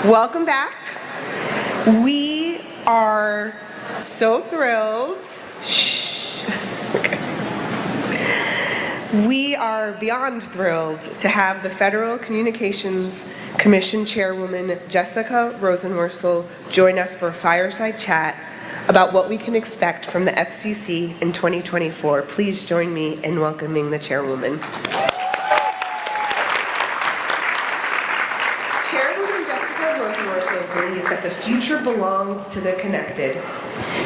Welcome back. We are so thrilled. We are beyond thrilled to have the Federal Communications Commission Chairwoman Jessica Rosenworcel join us for a fireside chat about what we can expect from the FCC in 2024. Please join me in welcoming the Chairwoman. Chairwoman Jessica Rosenworcel believes that the future belongs to the connected.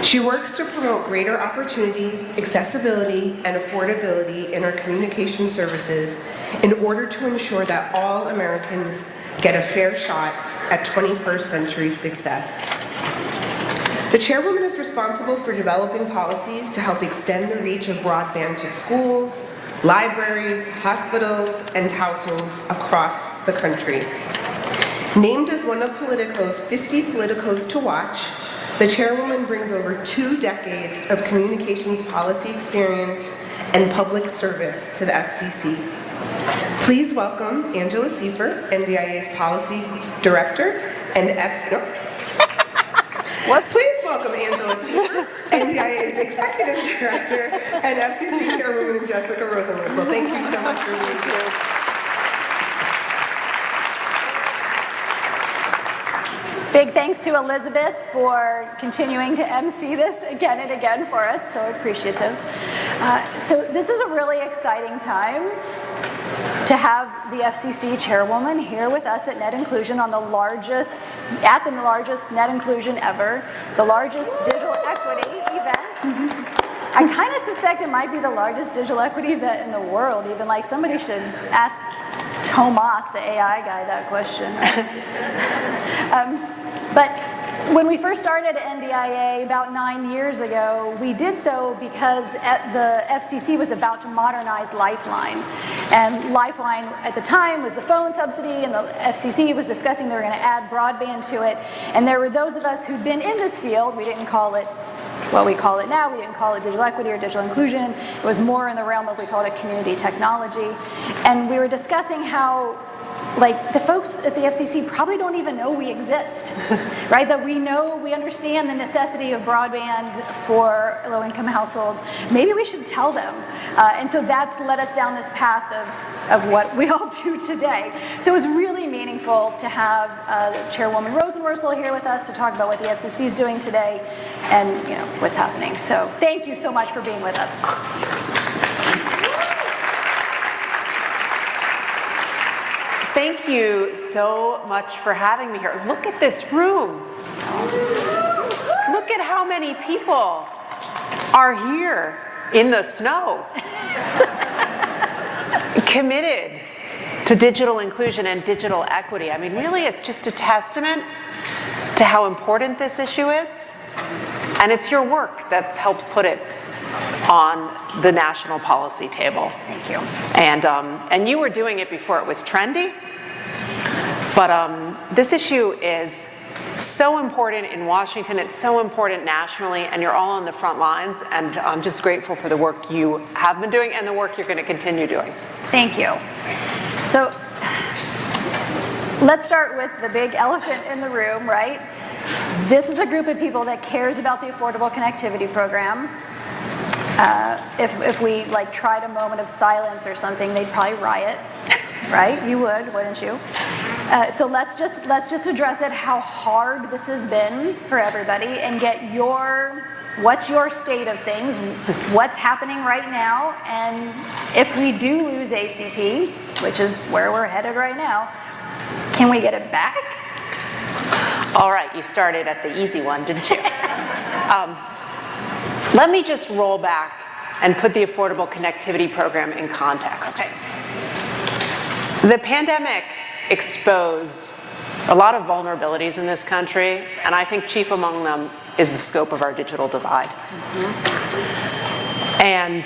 She works to promote greater opportunity, accessibility, and affordability in our communication services in order to ensure that all Americans get a fair shot at 21st century success. The Chairwoman is responsible for developing policies to help extend the reach of broadband to schools, libraries, hospitals, and households across the country. Named as one of Politico's 50 Politicos to watch, the Chairwoman brings over 2 decades of communications policy experience and public service to the FCC. Please welcome Angela Seifer, NDIA's Policy Director, and Please welcome Angela Seifer, NDIA's Executive Director, and FCC Chairwoman Jessica Rosenworcel. Thank you so much for being here. Big thanks to Elizabeth for continuing to MC this again and again for us, so appreciative. So this is a really exciting time to have the FCC Chairwoman here with us at Net Inclusion on the largest Net Inclusion ever, the largest digital equity event. I kind of suspect it might be the largest digital equity event in the world, even. Like, somebody should ask Tomas, the AI guy, that question. But when we first started NDIA about 9 years ago, we did so because the FCC was about to modernize Lifeline. And Lifeline at the time was the phone subsidy, and the FCC was discussing they were going to add broadband to it. And there were those of us who'd been in this field. We didn't call it what we call it now. We didn't call it digital equity or digital inclusion. It was more in the realm of, we called it community technology. And we were discussing how, like, the folks at the FCC probably don't even know we exist, right? That we understand the necessity of broadband for low-income households. Maybe we should tell them. And so that's led us down this path of what we all do today. So it was really meaningful to have Chairwoman Rosenworcel here with us to talk about what the FCC is doing today and, you know, what's happening. So thank you so much for being with us. Thank you so much for having me here. Look at this room. Look at how many people are here in the snow, committed to digital inclusion and digital equity. I mean, really, it's just a testament to how important this issue is. And it's your work that's helped put it on the national policy table. Thank you. And you were doing it before it was trendy, but this issue is so important in Washington, it's so important nationally, and you're all on the front lines, and I'm just grateful for the work you have been doing and the work you're going to continue doing. Thank you. So let's start with the big elephant in the room, right? This is a group of people that cares about the Affordable Connectivity Program. If we tried a moment of silence or something, they'd probably riot, right? You would, wouldn't you? So let's just address it, how hard this has been for everybody, and get what's your state of things, what's happening right now, and if we do lose ACP, which is where we're headed right now, can we get it back? All right, you started at the easy one, didn't you? Let me just roll back and put the Affordable Connectivity Program in context. Okay. The pandemic exposed a lot of vulnerabilities in this country, and I think chief among them is the scope of our digital divide. Mm-hmm. And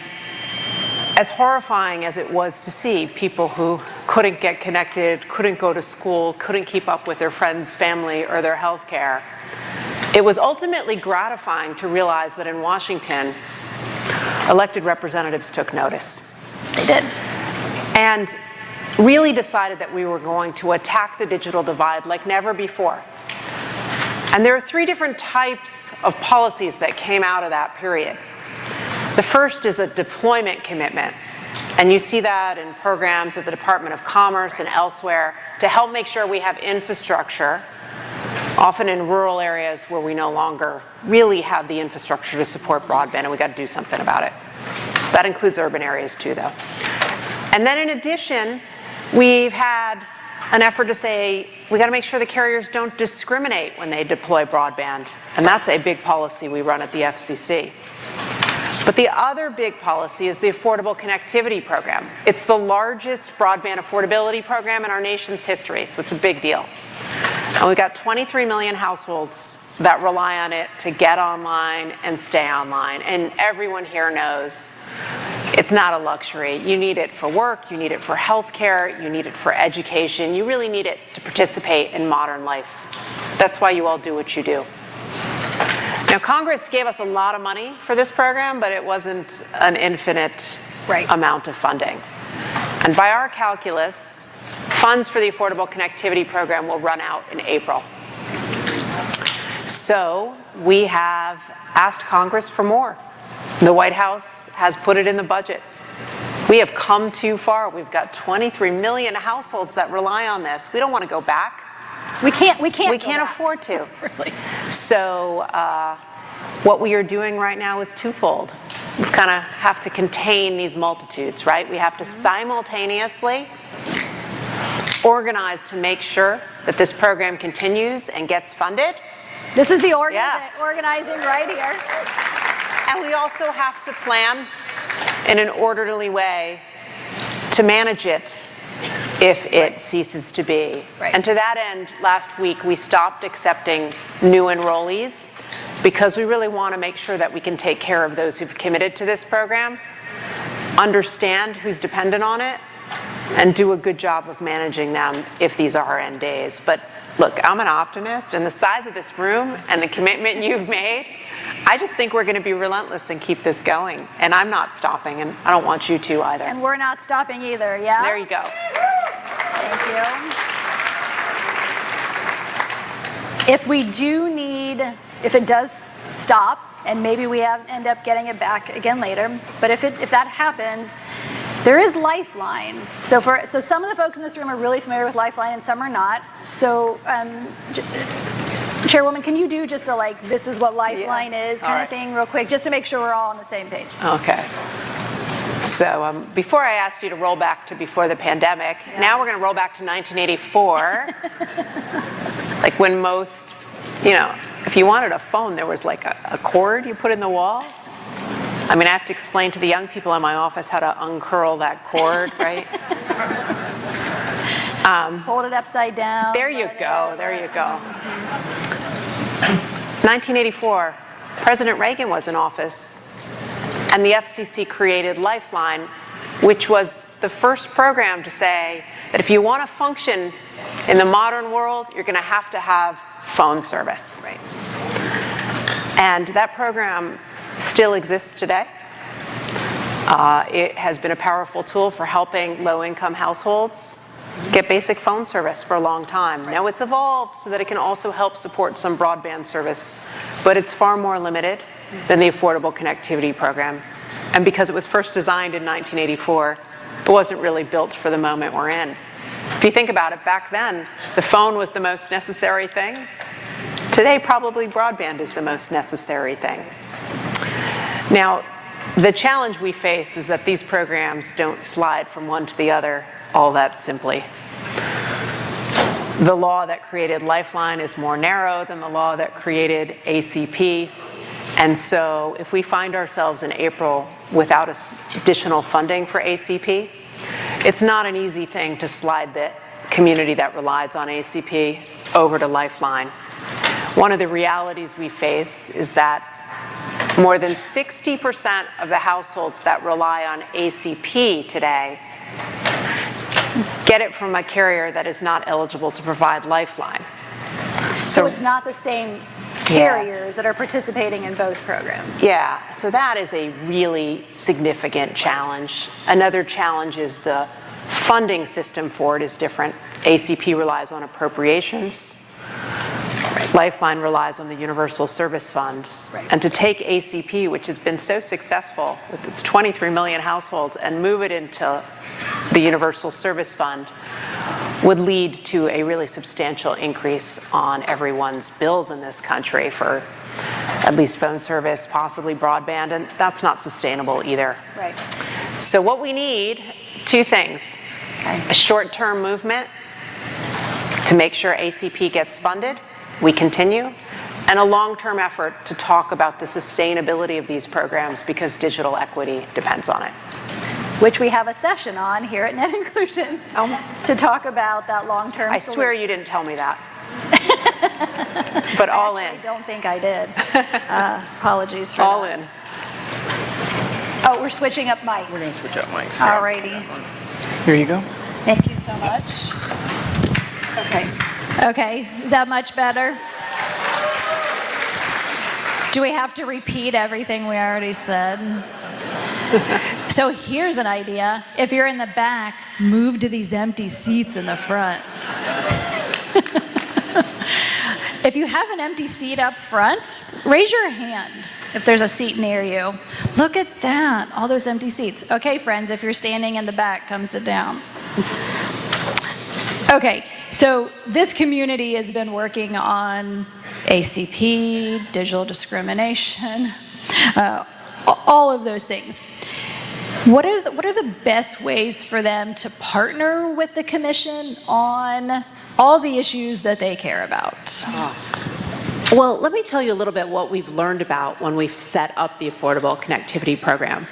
as horrifying as it was to see people who couldn't get connected, couldn't go to school, couldn't keep up with their friends, family, or their health care, it was ultimately gratifying to realize that in Washington, elected representatives took notice. They did. And really decided that we were going to attack the digital divide like never before. And there are 3 different types of policies that came out of that period. The first is a deployment commitment. And you see that in programs at the Department of Commerce and elsewhere to help make sure we have infrastructure, often in rural areas where we no longer really have the infrastructure to support broadband, and we got to do something about it. That includes urban areas too, though. And then in addition, we've had an effort to say we got to make sure the carriers don't discriminate when they deploy broadband, and that's a big policy we run at the FCC. But the other big policy is the Affordable Connectivity Program. It's the largest broadband affordability program in our nation's history, so it's a big deal. And we've got 23 million households that rely on it to get online and stay online, and everyone here knows it's not a luxury. You need it for work, you need it for healthcare, you need it for education. You really need it to participate in modern life. That's why you all do what you do. Now, Congress gave us a lot of money for this program, but it wasn't an infinite amount of funding. And by our calculus, funds for the Affordable Connectivity Program will run out in April. So we have asked Congress for more. The White House has put it in the budget. We have come too far. We've got 23 million households that rely on this. We don't want to go back. We can't afford to. Really. So what we are doing right now is twofold. We kind of have to contain these multitudes, right? We have to simultaneously organize to make sure that this program continues and gets funded. This is the organizing right here. And we also have to plan in an orderly way to manage it if it ceases to be. Right. And to that end, last week we stopped accepting new enrollees because we really want to make sure that we can take care of those who've committed to this program, understand who's dependent on it, and do a good job of managing them if these are end days. But look, I'm an optimist, and the size of this room and the commitment you've made, I just think we're going to be relentless and keep this going. And I'm not stopping, and I don't want you to either. And we're not stopping either, yeah? There you go. Thank you. If we do need, if it does stop, and maybe we end up getting it back again later, but if that happens, there is Lifeline. So some of the folks in this room are really familiar with Lifeline and some are not. So Chairwoman, can you do just a this is what Lifeline is kind of thing real quick, just to make sure we're all on the same page? Okay. So before I asked you to roll back to before the pandemic, now we're going to roll back to 1984. Like when most, if you wanted a phone, there was a cord you put in the wall. I mean, I have to explain to the young people in my office how to uncurl that cord, right? Hold it upside down. There you go. 1984, President Reagan was in office, and the FCC created Lifeline, which was the first program to say that if you want to function in the modern world, you're going to have phone service. Right. And that program still exists today. It has been a powerful tool for helping low-income households get basic phone service for a long time. Now it's evolved so that it can also help support some broadband service, but it's far more limited than the Affordable Connectivity Program. And because it was first designed in 1984, it wasn't really built for the moment we're in. If you think about it, back then, the phone was the most necessary thing. Today, probably broadband is the most necessary thing. Now, the challenge we face is that these programs don't slide from one to the other all that simply. The law that created Lifeline is more narrow than the law that created ACP. And so if we find ourselves in April without additional funding for ACP, it's not an easy thing to slide the community that relies on ACP over to Lifeline. One of the realities we face is that more than 60% of the households that rely on ACP today get it from a carrier that is not eligible to provide Lifeline. So it's not the same carriers that are participating in both programs. Yeah, so that is a really significant challenge. Another challenge is the funding system for it is different. ACP relies on appropriations. Lifeline relies on the Universal Service Fund. Right. And to take ACP, which has been so successful with its 23 million households, and move it into the Universal Service Fund would lead to a really substantial increase on everyone's bills in this country for at least phone service, possibly broadband, and that's not sustainable either. Right. So what we need, two things. A short-term movement to make sure ACP gets funded, we continue, and a long-term effort to talk about the sustainability of these programs because digital equity depends on it. Which we have a session on here at Net Inclusion to talk about that long-term I solution. swear you didn't tell me that. But all in. I don't think I did. Apologies for All that. in. Oh, we're switching up mics. We're going to switch up mics. Alrighty. Here you go. Thank you so much. Okay, is that much better? Do we have to repeat everything we already said? So here's an idea. If you're in the back, move to these empty seats in the front. If you have an empty seat up front, raise your hand if there's a seat near you. Look at that, all those empty seats. Okay, friends, if you're standing in the back, come sit down. Okay, so this community has been working on ACP, digital discrimination, all of those things. What are the best ways for them to partner with the commission on all the issues that they care about? Well, let me tell you a little bit what we've learned about when we've set up the Affordable Connectivity Program.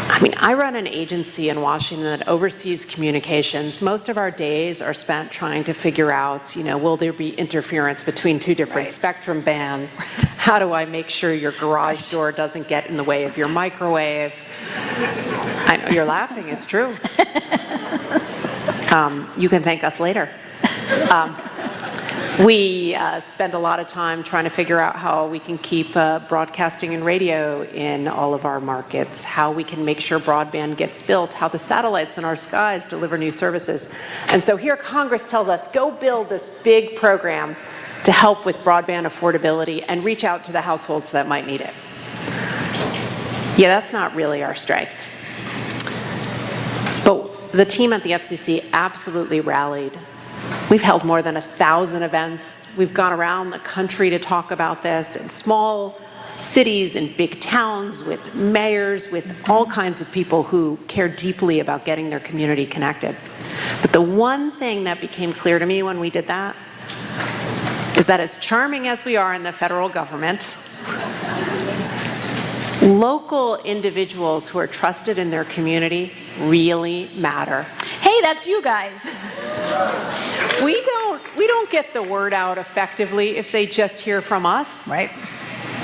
I mean, I run an agency in Washington that oversees communications. Most of our days are spent trying to figure out, will there be interference between two different spectrum bands? Right. How do I make sure your garage door doesn't get in the way of your microwave? I know you're laughing, it's true. You can thank us later. We spend a lot of time trying to figure out how we can keep broadcasting and radio in all of our markets, how we can make sure broadband gets built, how the satellites in our skies deliver new services. And so here Congress tells us, go build this big program to help with broadband affordability and reach out to the households that might need it. Yeah, that's not really our strength. But the team at the FCC absolutely rallied. We've held more than 1,000 events. We've gone around the country to talk about this in small cities and big towns with mayors, with all kinds of people who care deeply about getting their community connected. But the one thing that became clear to me when we did that is that as charming as we are in the federal government, local individuals who are trusted in their community really matter. Hey, that's you guys. We don't get the word out effectively if they just hear from us. Right.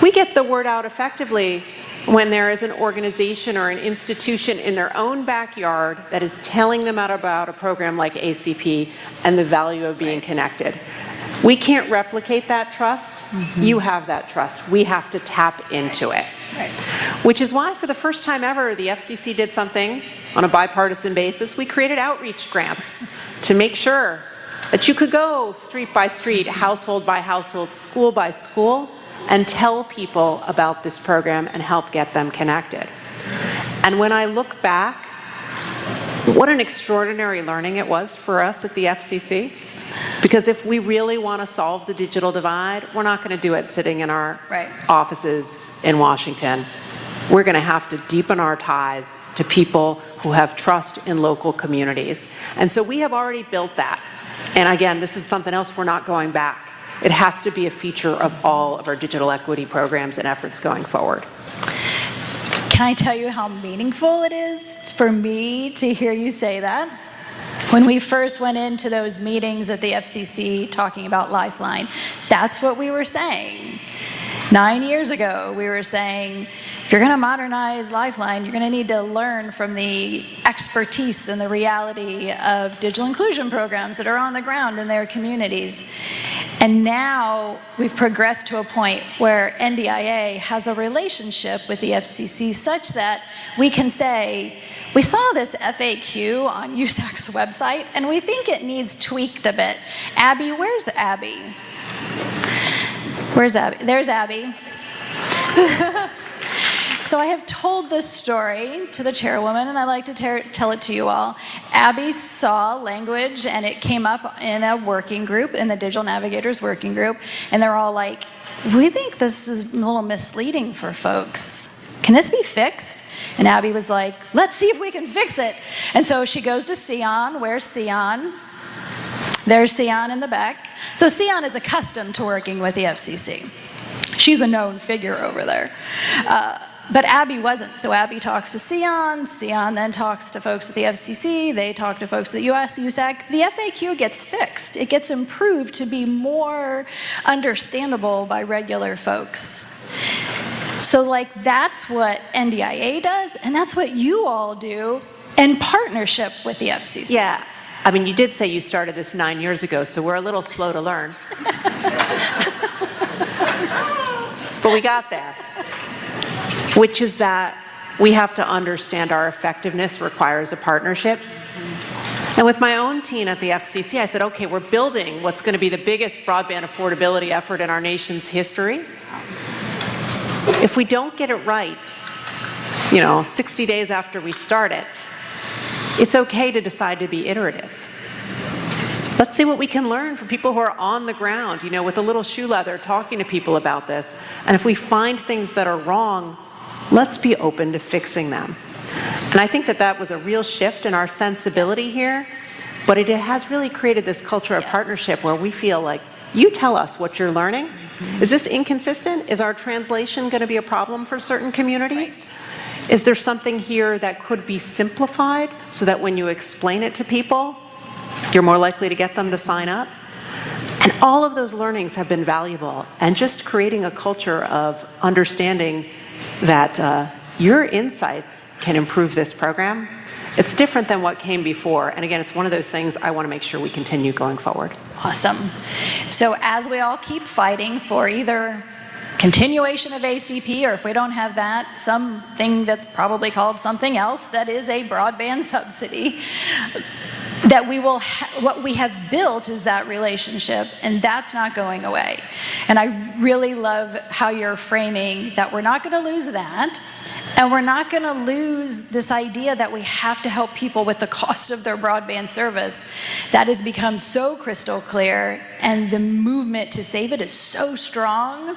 We get the word out effectively when there is an organization or an institution in their own backyard that is telling them about a program like ACP and the value of being connected. We can't replicate that trust. Mm-hmm. You have that trust. We have to tap into it. Right. Which is why, for the first time ever, the FCC did something on a bipartisan basis. We created outreach grants to make sure that you could go street by street, household by household, school by school, and tell people about this program and help get them connected. And when I look back, what an extraordinary learning it was for us at the FCC. Because if we really want to solve the digital divide, we're not going to do it sitting in our offices in Washington. We're going to have to deepen our ties to people who have trust in local communities. And so we have already built that. And again, this is something else we're not going back. It has to be a feature of all of our digital equity programs and efforts going forward. Can I tell you how meaningful it is for me to hear you say that? When we first went into those meetings at the FCC talking about Lifeline, that's what we were saying. 9 years ago, we were saying, if you're going to modernize Lifeline, you're going to need to learn from the expertise and the reality of digital inclusion programs that are on the ground in their communities. And now we've progressed to a point where NDIA has a relationship with the FCC such that we can say, we saw this FAQ on USAC's website, and we think it needs tweaked a bit. Abby, where's Abby? Where's Abby? There's Abby. So I have told this story to the chairwoman, and I'd like to tell it to you all. Abby saw language, and it came up in a working group, in the Digital Navigators working group, and they're all like, we think this is a little misleading for folks. Can this be fixed? And Abby was like, let's see if we can fix it. And so she goes to Sion. Where's Sion? There's Sion in the back. So Sion is accustomed to working with the FCC. She's a known figure over there. But Abby wasn't. So Abby talks to Sion. Sion then talks to folks at the FCC. They talk to folks at the USAC. The FAQ gets fixed. It gets improved to be more understandable by regular folks. So that's what NDIA does, and that's what you all do in partnership with the FCC. Yeah. I mean, you did say you started this 9 years ago, so we're a little slow to learn. But we got there, which is that we have to understand our effectiveness requires a partnership. And with my own team at the FCC, I said, okay, we're building what's going to be the biggest broadband affordability effort in our nation's history. If we don't get it right, 60 days after we start it, it's okay to decide to be iterative. Let's see what we can learn from people who are on the ground, with a little shoe leather, talking to people about this. And if we find things that are wrong, let's be open to fixing them. And I think that was a real shift in our sensibility here, but it has really created this culture of partnership where we feel like, you tell us what you're learning. Is this inconsistent? Is our translation going to be a problem for certain communities? Right. Is there something here that could be simplified so that when you explain it to people, you're more likely to get them to sign up? And all of those learnings have been valuable, and just creating a culture of understanding that your insights can improve this program. It's different than what came before. And again, it's one of those things I want to make sure we continue going forward. Awesome. So as we all keep fighting for either continuation of ACP, or if we don't have that, something that's probably called something else that is a broadband subsidy, that what we have built is that relationship, and that's not going away. And I really love how you're framing that we're not going to lose that, and we're not going to lose this idea that we have to help people with the cost of their broadband service. That has become so crystal clear, and the movement to save it is so strong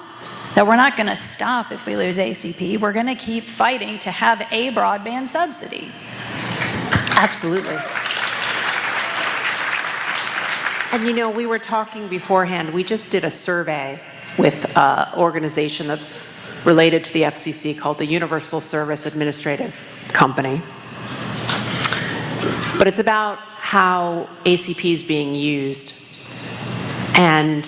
that we're not going to stop if we lose ACP. We're going to keep fighting to have a broadband subsidy. Absolutely. And we were talking beforehand, we just did a survey with an organization that's related to the FCC called the Universal Service Administrative Company. But it's about how ACP is being used. And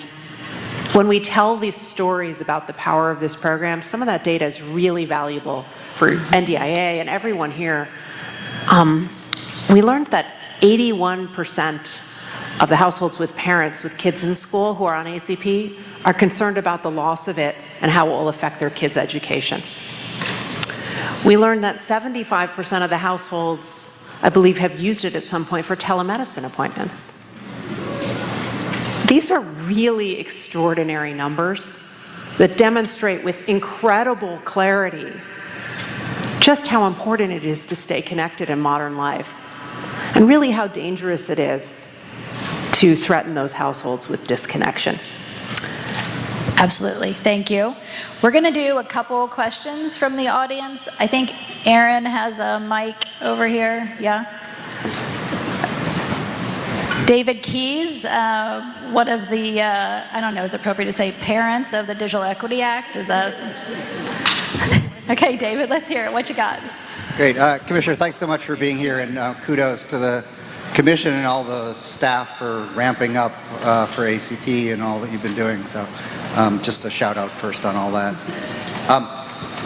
when we tell these stories about the power of this program, some of that data is really valuable for NDIA and everyone here. We learned that 81% of the households with parents with kids in school who are on ACP are concerned about the loss of it and how it will affect their kids' education. We learned that 75% of the households, I believe, have used it at some point for telemedicine appointments. These are really extraordinary numbers that demonstrate with incredible clarity just how important it is to stay connected in modern life, and really how dangerous it is to threaten those households with disconnection. Absolutely, thank you. We're going to do a couple questions from the audience. I think Aaron has a mic over here, yeah? David Keys, one of the, I don't know, is it appropriate to say parents of the Digital Equity Act? Is that? Okay, David, let's hear it. What you got? Great. Commissioner, thanks so much for being here, and kudos to the Commission and all the staff for ramping up for ACP and all that you've been doing. So just a shout out first on all that.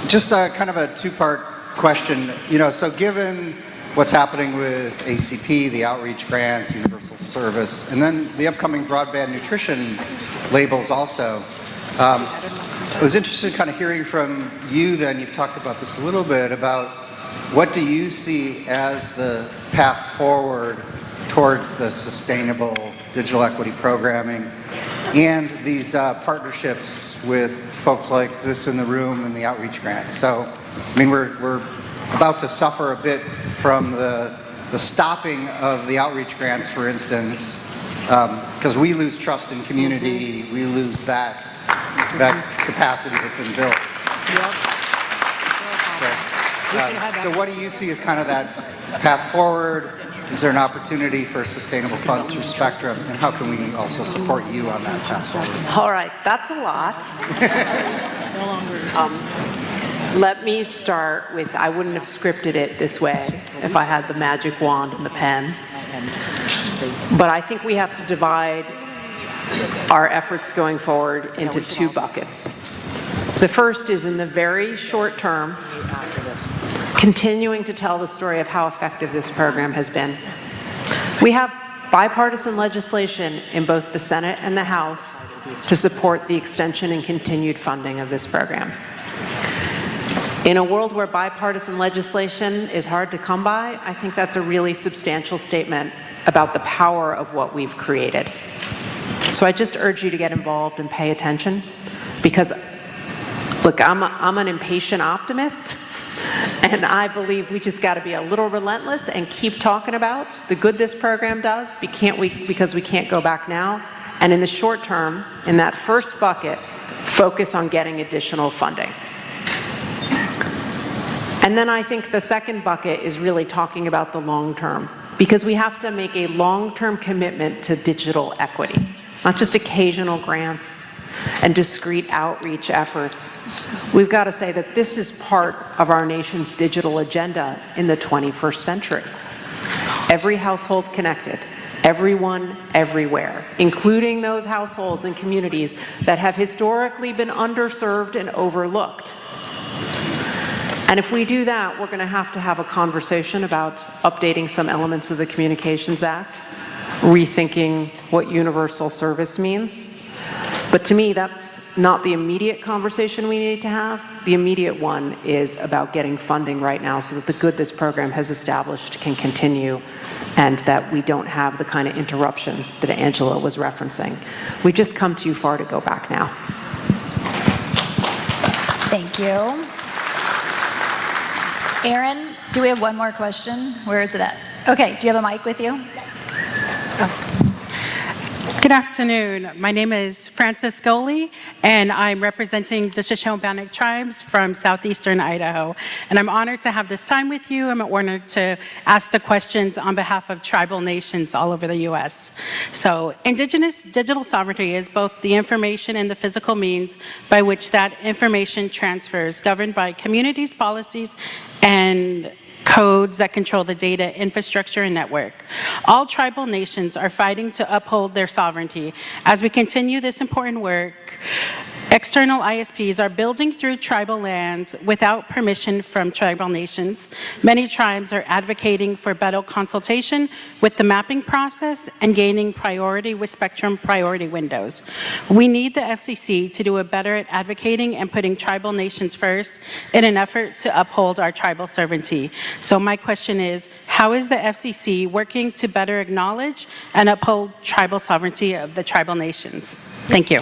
Just kind of a two-part question. So given what's happening with ACP, the outreach grants, universal service, and then the upcoming broadband nutrition labels also. I was interested in kind of hearing from you then, you've talked about this a little bit, about what do you see as the path forward towards the sustainable digital equity programming and these partnerships with folks like this in the room and the outreach grants. So, I mean, we're about to suffer a bit from the stopping of the outreach grants, for instance, because we lose trust in community, we lose that capacity that's been built. So what do you see as kind of that path forward? Is there an opportunity for sustainable funds through Spectrum? And how can we also support you on that path forward? All right, that's a lot. Let me start with, I wouldn't have scripted it this way if I had the magic wand and the pen. But I think we have to divide our efforts going forward into two buckets. The first is in the very short term, continuing to tell the story of how effective this program has been. We have bipartisan legislation in both the Senate and the House to support the extension and continued funding of this program. In a world where bipartisan legislation is hard to come by, I think that's a really substantial statement about the power of what we've created. So I just urge you to get involved and pay attention, because, look, I'm an impatient optimist, and I believe we just got to be a little relentless and keep talking about the good this program does, because we can't go back now. And in the short term, in that first bucket, focus on getting additional funding. And then I think the second bucket is really talking about the long term, because we have to make a long-term commitment to digital equity, not just occasional grants and discrete outreach efforts. We've got to say that this is part of our nation's digital agenda in the 21st century. Every household connected, everyone, everywhere, including those households and communities that have historically been underserved and overlooked. And if we do that, we're going to have a conversation about updating some elements of the Communications Act, rethinking what universal service means. But to me, that's not the immediate conversation we need to have. The immediate one is about getting funding right now so that the good this program has established can continue, and that we don't have the kind of interruption that Angela was referencing. We've just come too far to go back now. Thank you. Aaron, do we have one more question? Where is it at? Okay, do you have a mic with you? Good afternoon. My name is Frances Goley, and I'm representing the Shoshone-Bannock tribes from southeastern Idaho. And I'm honored to have this time with you. I'm honored to ask the questions on behalf of tribal nations all over the U.S. So, Indigenous digital sovereignty is both the information and the physical means by which that information transfers, governed by communities' policies and codes that control the data infrastructure and network. All tribal nations are fighting to uphold their sovereignty. As we continue this important work, external ISPs are building through tribal lands without permission from tribal nations. Many tribes are advocating for better consultation with the mapping process and gaining priority with spectrum priority windows. We need the FCC to do a better at advocating and putting tribal nations first in an effort to uphold our tribal sovereignty. So my question is, how is the FCC working to better acknowledge and uphold tribal sovereignty of the tribal nations? Thank you.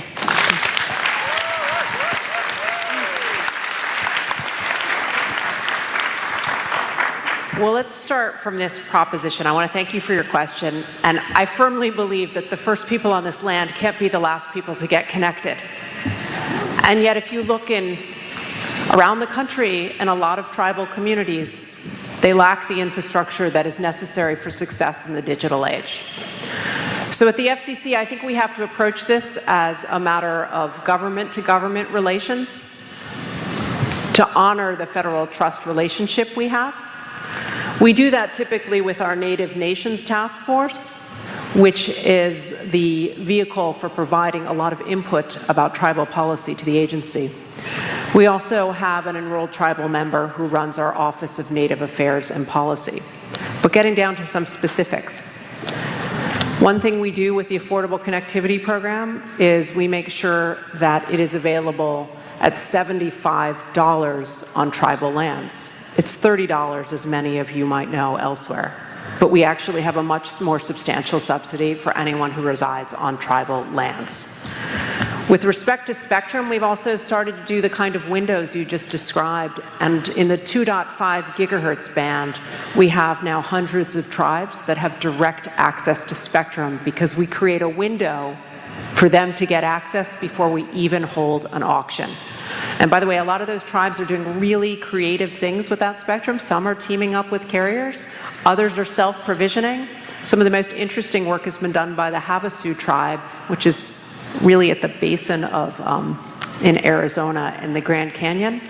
Well, let's start from this proposition. I want to thank you for your question. And I firmly believe that the first people on this land can't be the last people to get connected. And yet, if you look around the country in a lot of tribal communities, they lack the infrastructure that is necessary for success in the digital age. So at the FCC, I think we have to approach this as a matter of government-to-government relations to honor the federal trust relationship we have. We do that typically with our Native Nations Task Force, which is the vehicle for providing a lot of input about tribal policy to the agency. We also have an enrolled tribal member who runs our Office of Native Affairs and Policy. But getting down to some specifics. One thing we do with the Affordable Connectivity Program is we make sure that it is available at $75 on tribal lands. It's $30, as many of you might know, elsewhere. But we actually have a much more substantial subsidy for anyone who resides on tribal lands. With respect to spectrum, we've also started to do the kind of windows you just described, and in the 2.5 gigahertz band, we have now hundreds of tribes that have direct access to spectrum because we create a window for them to get access before we even hold an auction. And by the way, a lot of those tribes are doing really creative things with that spectrum. Some are teaming up with carriers, others are self-provisioning. Some of the most interesting work has been done by the Havasu tribe, which is really at the basin of, in Arizona in the Grand Canyon,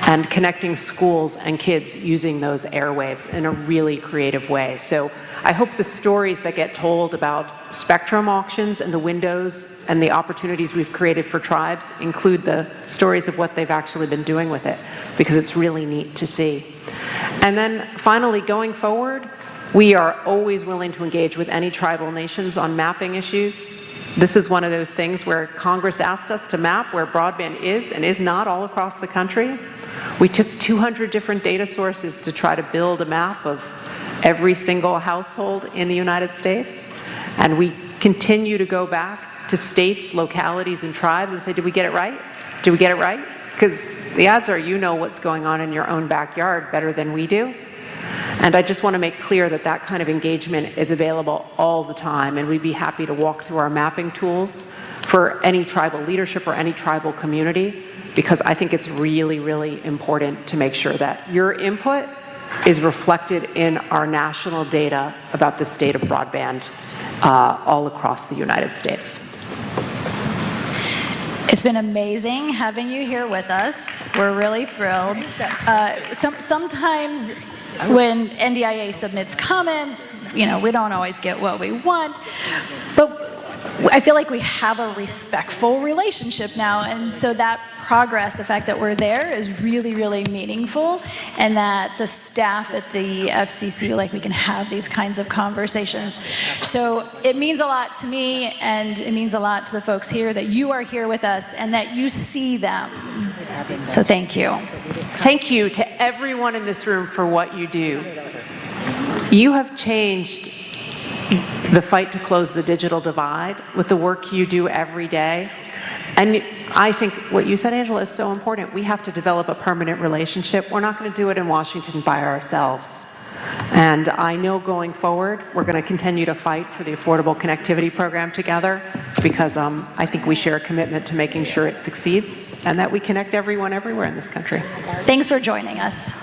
and connecting schools and kids using those airwaves in a really creative way. So I hope the stories that get told about spectrum auctions and the windows and the opportunities we've created for tribes include the stories of what they've actually been doing with it, because it's really neat to see. And then finally, going forward, we are always willing to engage with any tribal nations on mapping issues. This is one of those things where Congress asked us to map where broadband is and is not all across the country. We took 200 different data sources to try to build a map of every single household in the United States. And we continue to go back to states, localities, and tribes and say, did we get it right? Did we get it right? Because the odds are you know what's going on in your own backyard better than we do. And I just want to make clear that that kind of engagement is available all the time, and we'd be happy to walk through our mapping tools for any tribal leadership or any tribal community, because I think it's really, really important to make sure that your input is reflected in our national data about the state of broadband all across the United States. It's been amazing having you here with us. We're really thrilled. Sometimes when NDIA submits comments, we don't always get what we want, but I feel like we have a respectful relationship now, and so that progress, the fact that we're there, is really, really meaningful, and that the staff at the FCC, we can have these kinds of conversations. So it means a lot to me, and it means a lot to the folks here that you are here with us and that you see them. So thank you. Thank you to everyone in this room for what you do. You have changed the fight to close the digital divide with the work you do every day. And I think what you said, Angela, is so important. We have to develop a permanent relationship. We're not going to do it in Washington by ourselves. And I know going forward, we're going to continue to fight for the Affordable Connectivity Program together, because I think we share a commitment to making sure it succeeds and that we connect everyone everywhere in this country. Thanks for joining us.